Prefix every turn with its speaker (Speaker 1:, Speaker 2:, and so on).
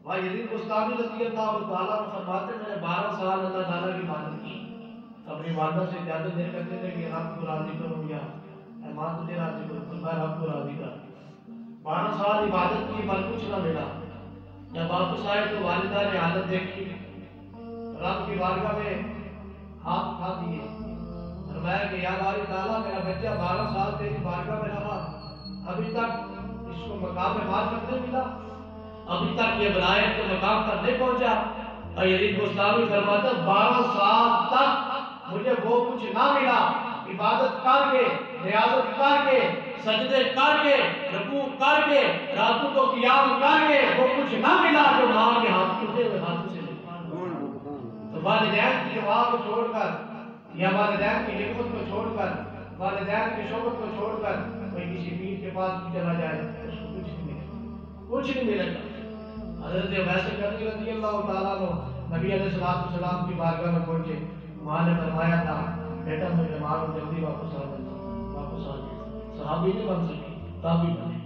Speaker 1: بھائی یزید بستامی رضی اللہ تعالیٰ عنہ فرماتے میں نے 12 سال اللہ تعالیٰ کی عبادت کی، اپنی والدہ سے اجازت دے کرتے تھے کہ رب کو راضی کروں یا احمان تجھے راضی کروں، پھر میں رب کو راضی کر 12 سال عبادت کی پر کچھ نہ ملا۔ جب واپس آئے تو والدہ نے حالت دیکھی، رب کی بارگاہ میں ہاتھ اٹھا دیے، فرمایا کہ یا باری تعالیٰ میرا بچہ 12 سال تیری بارگاہ میں رہا، ابھی تک اس کو مقام معرفت نہیں ملا، ابھی تک یہ ولایت کے مقام تک نہیں پہنچا۔ اور یزید بستامی فرماتا 12 سال تک مجھے وہ کچھ نہ ملا، عبادت کر کے، ریاضت کر کے، سجدے کر کے، رکوع کر کے، راتوں کو قیام کر کے وہ کچھ نہ ملا جو ماں کے ہاتھ ٹوٹے ہوئے ہاتھوں سے ملا۔ تو والدین کی دعا کو چھوڑ کر یا والدین کی حکمت کو چھوڑ کر، والدین کی شوقت کو چھوڑ کر کوئی کسی پیر کے پاس بھی چلا جائے اس کو کچھ نہیں ملے گا، کچھ نہیں ملے گا۔ حضرت ویسے کرنی رضی اللہ تعالیٰ عنہ نبی علیہ السلام کی بارگاہ میں پہنچے، ماں نے فرمایا تھا بیٹا مجھے مارو، جلدی واپس آ جائے، واپس آ جائے۔ صحابی نہیں بن سکے، تابعی بنے۔